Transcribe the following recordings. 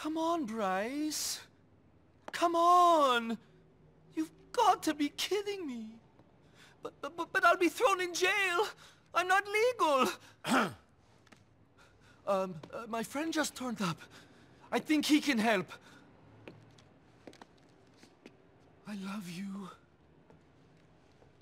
Come on, Bryce. Come on. You've got to be kidding me. But I'll be thrown in jail. I'm not legal. My friend just turned up. I think he can help. I love you.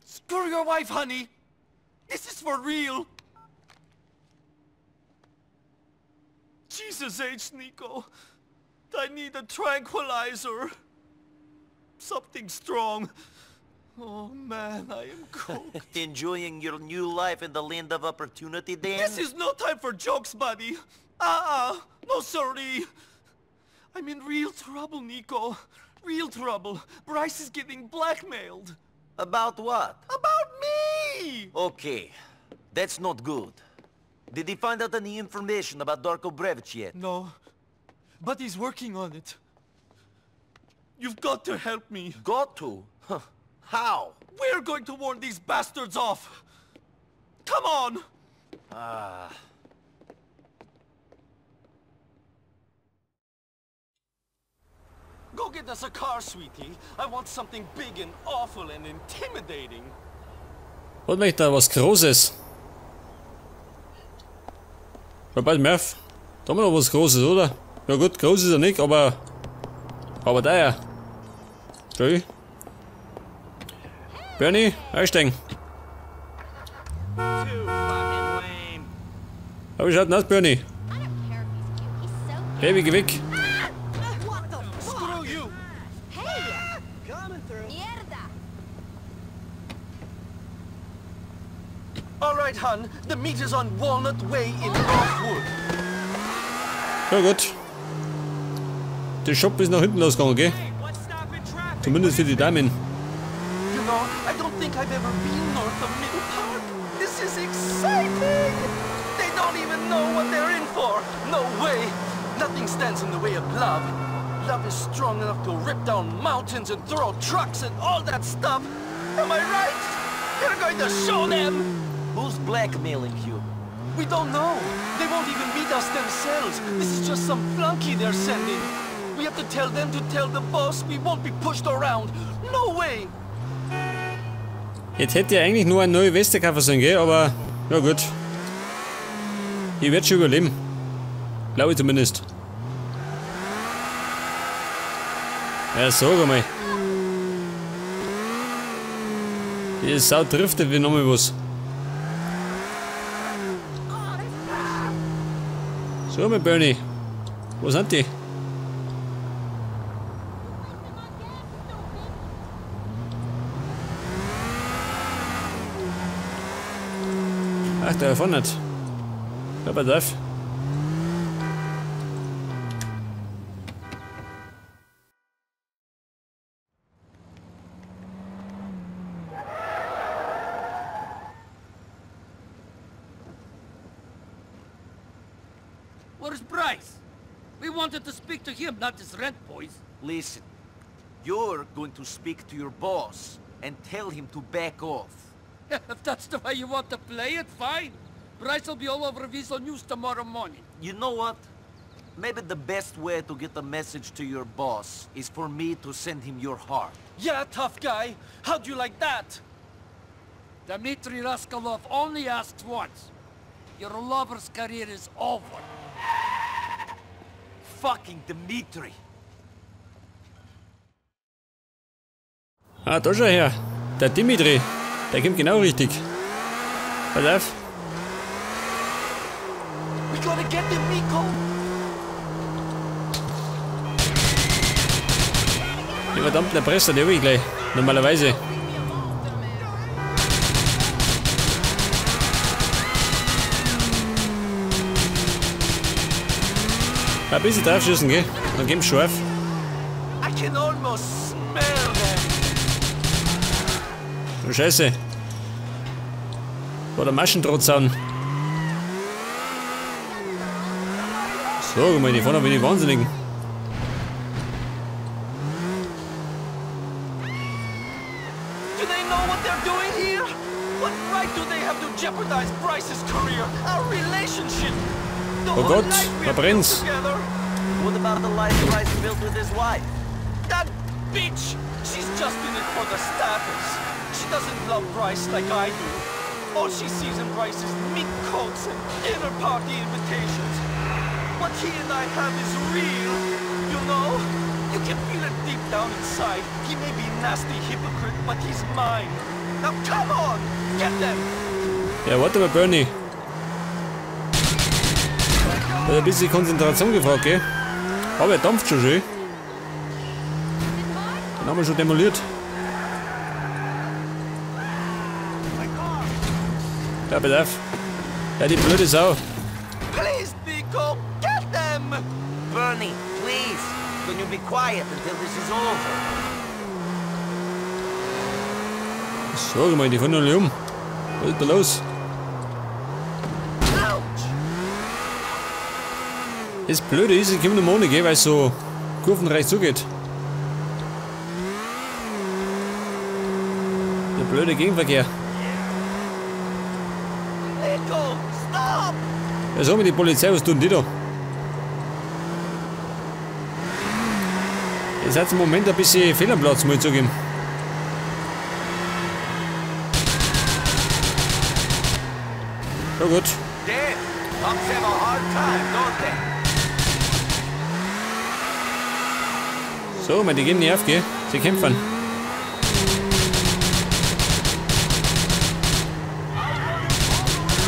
Screw your wife, honey. This is for real. Jesus H, Nico. I need a tranquilizer. Something strong. Oh man, I am cooked. Enjoying your new life in the land of opportunity, Dan? This is no time for jokes, buddy. No sorry. I'm in real trouble, Nico. Real trouble. Bryce is getting blackmailed. About what? About me! Okay, that's not good. Did he find out any information about Darko Brevich yet? No, but he's working on it. You've got to help me. Got to? Huh. How? We're going to warn these bastards off. Come on! Go get us a car, sweetie. I want something big and awful and intimidating. Wollt mich da was Großes? Ja, bald Murph. Da haben wir noch was Großes, oder? Ja gut, groß ist er nicht, aber da ja. Schau. Bernie, einsteigen. Aber schaut aus, Bernie. Hey, geh weg. Alright, hon. The meet is on Walnut Way in Rockwood. Ja gut. Der Shop ist nach hinten losgegangen, gell? Zumindest für die Damen. You know, I don't think I've ever been north of Middle Park. This is exciting! They don't even know what they're in for. No way. Nothing stands in the way of love. Love is strong enough to rip down mountains and throw trucks and all that stuff. Am I right? We're going to show them! Who's blackmailing you? We don't know. They won't even meet us themselves. This is just some flunky they're sending. We have to tell them to tell the boss we won't be pushed around. No way! Jetzt hätte ich eigentlich nur eine neue Weste kaufen sollen, gell? Aber, ja gut. Ich werde schon überleben. Glaube ich zumindest. Ja, sag einmal. Die Sau driftet wie nochmal was. So, mein Bernie. Wo sind die? Ach, der davon nicht. Ja, pass auf. Where's Bryce? We wanted to speak to him, not his rent boys. Listen, you're going to speak to your boss and tell him to back off. If that's the way you want to play it, fine. Bryce will be all over Visual News tomorrow morning. You know what? Maybe the best way to get a message to your boss is for me to send him your heart. Yeah, tough guy. How'd you like that? Dimitri Raskolov only asked once. Your lover's career is over. Fucking Dimitri! Ah, da schau her. Der Dimitri. Der kommt genau richtig. Pass auf. We gotta get them, Nico. Die verdammten Erpresser, die hab ich gleich. Normalerweise. Ein bisschen draufschießen, gell? Dann geben's scharf. I can almost smell them. Oh, Scheiße. War der Maschendrahtzaun. So, mal, die fahren aber wie die Wahnsinnigen. Do they know what they're doing here? What right do they have to jeopardize Bryce's career, our relationship? The Oh whole Gott, life we da have built brennt's. together? What about the life Bryce built with his wife? That bitch! She's just in it for the status. She doesn't love Bryce like I do. All she sees in Bryce is meat coats and dinner party invitations. What he and I have is real, you know? You can feel it deep down inside. He may be a nasty hypocrite, but he's mine. Now come on! Get them! Ja, warte mal, Bernie. Da hat ein bisschen Konzentration gefragt, gell? Aber er dampft schon schön. Den haben wir schon demoliert. Ja, pass auf. Ja, die blöde Sau. Please, Nico, get them! Bernie, please. Can you be quiet until this is over? Sag mal, die fahren noch nicht um. Was ist da los? Das Blöde ist, ich komme noch ohne, gell, weil es so kurvenreich zugeht. Der blöde Gegenverkehr. Nico, stop! Ja, sag mal, die Polizei, was tun die da? Jetzt hat es im Moment ein bisschen Fehl am Platz, muss ich zugeben. Ja gut. Damn, punks have a hard time, don't they? So, die gehen nicht auf, gell? Sie kämpfen.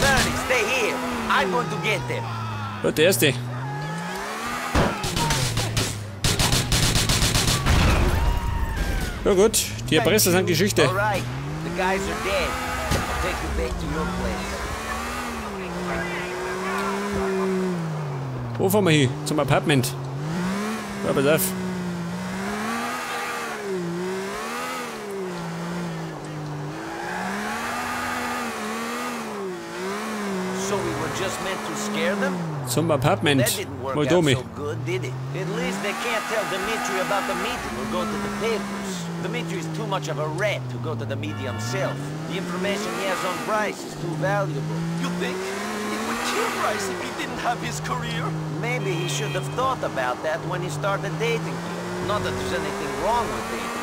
Bernie, stay here. I'm going to get them. Gut, der erste. Ja gut, die Erpresser sind Geschichte. All right, the guys are dead. I'll take you back to your place. Wo fahren wir hin? Zum Apartment. Ja, pass auf. So we were just meant to scare them? Zum Apartment. That didn't work Mal out Domi. so good, did it? At least they can't tell Dimitri about the meeting or go to the papers. Dimitri's too much of a rat to go to the media himself. The information he has on Bryce is too valuable. You think it would kill Bryce if he didn't have his career? Maybe he should have thought about that when he started dating you. Not that there's anything wrong with dating you.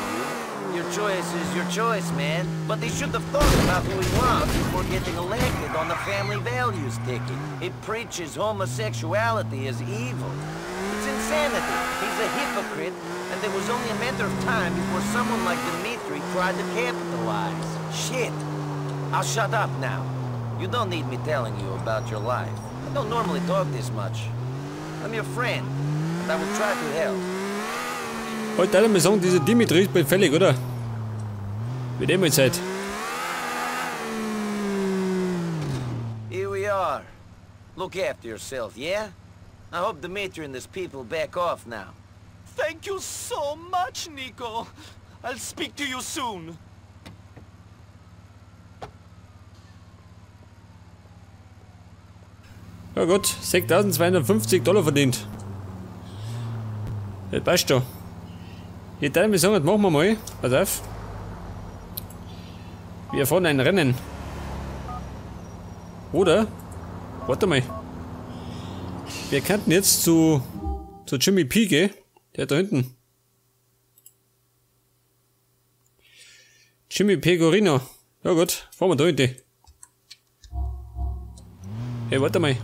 Your choice is your choice, man. But he should have thought about who he was before getting elected on the family values ticket. It preaches homosexuality as evil. It's insanity. He's a hypocrite, and it was only a matter of time before someone like Dimitri tried to capitalize. Shit. I'll shut up now. You don't need me telling you about your life. I don't normally talk this much. I'm your friend, and I will try to help. Heute alle mal sagen, dieser Dimitri ist befällig, oder? Mit dem jetzt halt. Here we are. Look after yourself, yeah? I hope Dimitri and his people back off now. Thank you so much, Nico. I'll speak to you soon. Ja gut, 6.250 Dollar verdient. Das passt schon. Ich würde mir sagen, das machen wir mal. Pass auf. Wir fahren ein Rennen. Oder? Warte mal. Wir könnten jetzt zu Jimmy P gehen. Der da hinten. Jimmy P Gorino. Ja gut, fahren wir da hinten. Hey, warte mal.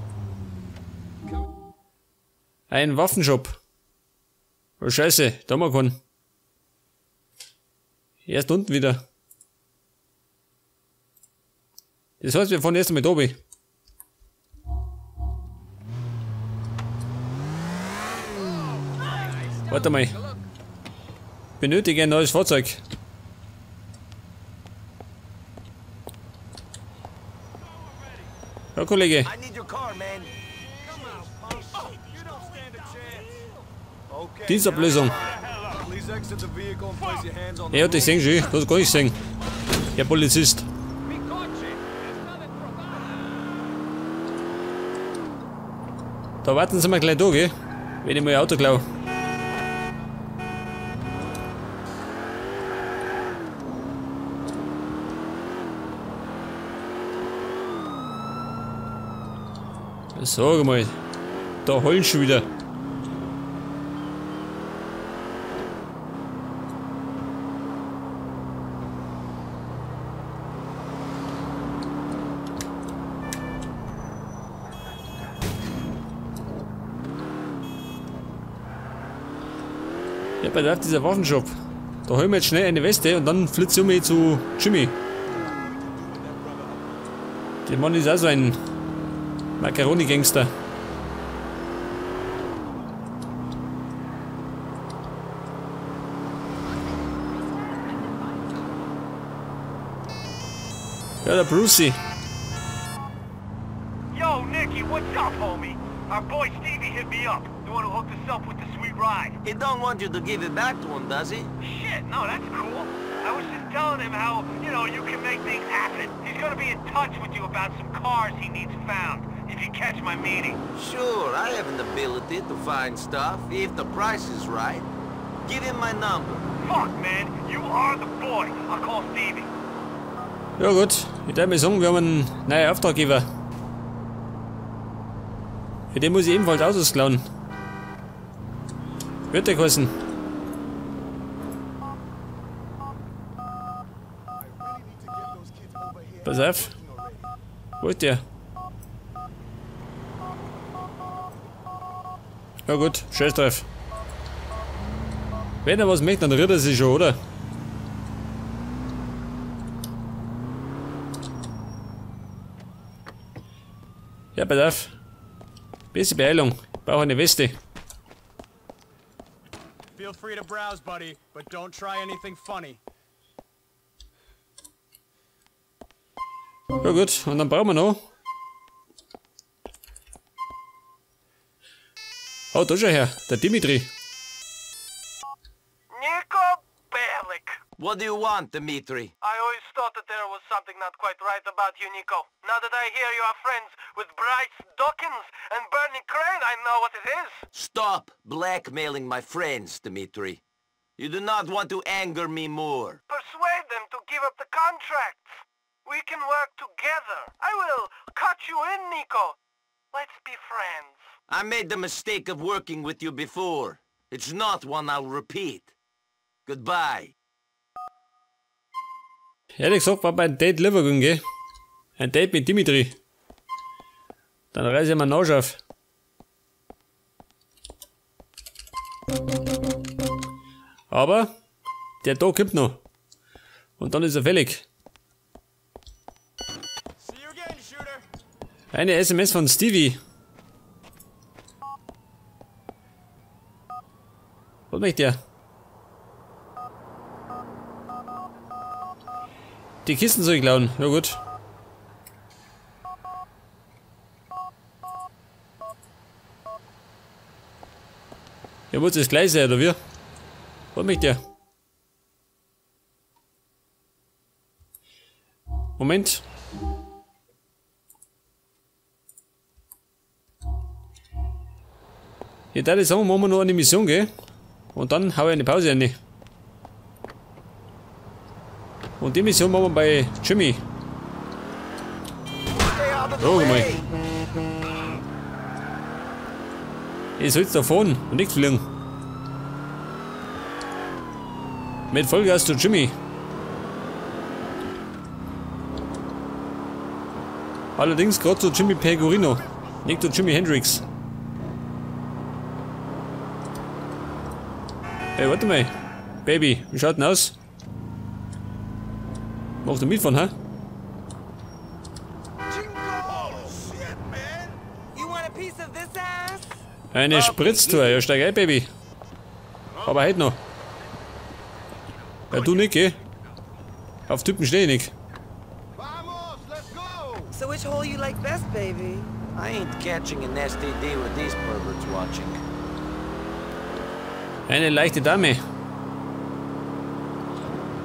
Ein Waffenshop. Oh Scheiße, da haben wir keinen. Erst unten wieder. Das heißt, wir fahren erst einmal da oben. Warte mal. Benötige ein neues Fahrzeug. Ja, Kollege. I need your car, man. Dienstablösung. Er hat dich gesehen, schon. Du hast gar nicht gesehen. Der Polizist. Da warten Sie mal gleich da, gell? Wenn ich mal ein Auto klaue. Sag mal, da heulen schon wieder. Ja, bei der dieser Waffenshop. Da holen wir jetzt schnell eine Weste und dann flitze ich um zu Jimmy. Der Mann ist auch so ein Macaroni-Gangster. Ja, der Brucey. Yo, Nicky, what's up, homie? Our boy Stevie hit me up. The one who hooked us up with the sweet ride. He don't want you to give it back to him, does he? Shit, no, that's cool. I was just telling him how, you can make things happen. He's gonna be in touch with you about some cars he needs found, if you catch my meaning. Sure, I have an ability to find stuff, if the price is right. Give him my number. Fuck, man, you are the boy. I'll call Stevie. Ja gut, ich darf mir sagen, wir haben einen neuen Auftraggeber. Für den muss ich ebenfalls Autos klauen. Wird der kosten. Pass auf. Wo ist der? Ja gut, scheiß drauf. Wenn er was möchte, dann rührt er sich schon, oder? Ja, pass auf. Bisschen Beeilung. Ich brauche eine Weste. Feel free to browse, buddy, but don't try anything funny. Ja gut, und dann brauchen wir noch. Oh, da schau her, der Dimitri. Nico Bellic. What do you want, Dimitri? I always thought that there was something not quite right about you, Nico. Now that I hear you are friends with Bryce Dawkins and Bernie Crane, I know what it is. Stop blackmailing my friends, Dimitri. You do not want to anger me more. Persuade them to give up the contracts. We can work together. I will cut you in, Nico. Let's be friends. I made the mistake of working with you before. It's not one I'll repeat. Goodbye. Ehrlich gesagt, war bei einem Date lieber gegangen, gell? Ein Date mit Dimitri. Dann reise ich mal nach auf. Aber der Tag kommt noch. Und dann ist er fällig. Eine SMS von Stevie. Was möchte der? Die Kisten soll ich klauen. Ja gut. Ja, muss das gleich sein, oder wie? Was möchte der? Moment. Ja, da sagen, machen wir noch eine Mission, gell? Und dann hau ich eine Pause rein. Und die Mission machen wir bei Jimmy. Oh, mal. Ihr sollt da fahren und nicht fliegen. Mit Vollgas zu Jimmy. Allerdings gerade zu Jimmy Pecorino, nicht zu Jimi Hendrix. Hey, warte mal. Baby, wie schaut denn aus? Macht er mitfahren, hä? Eine Spritztour, ja steig ein, Baby. Aber heute noch. Ja, du nicht, gell? Auf Typen stehe ich nicht. So which hole you like best, baby? I ain't catching an STD with these perverts watching. Eine leichte Dame.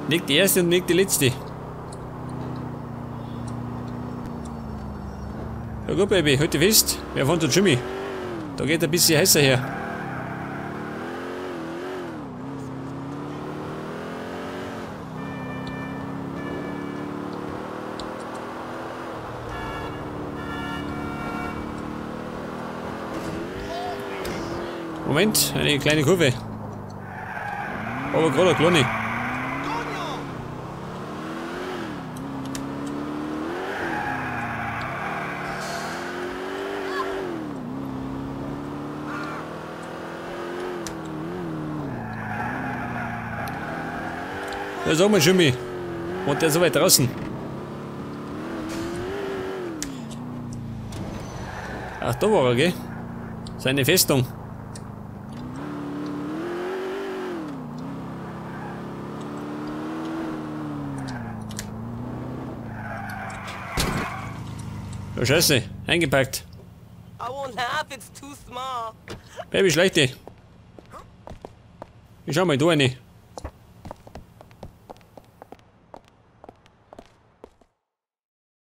Nicht die erste und nicht die letzte. Ja gut, Baby, heute fest. Wir fahren zu Jimmy. Da geht ein bisschen heißer her. Moment, eine kleine Kurve. Aber gerade eine kleine. Da ist auch mal Jimmy. Und der ist so weit draußen. Ach, da war er, gell? Seine Festung. Oh, Scheiße, eingepackt. I won't have, it's too small. Baby, schleich dich. Ich schau mal da rein.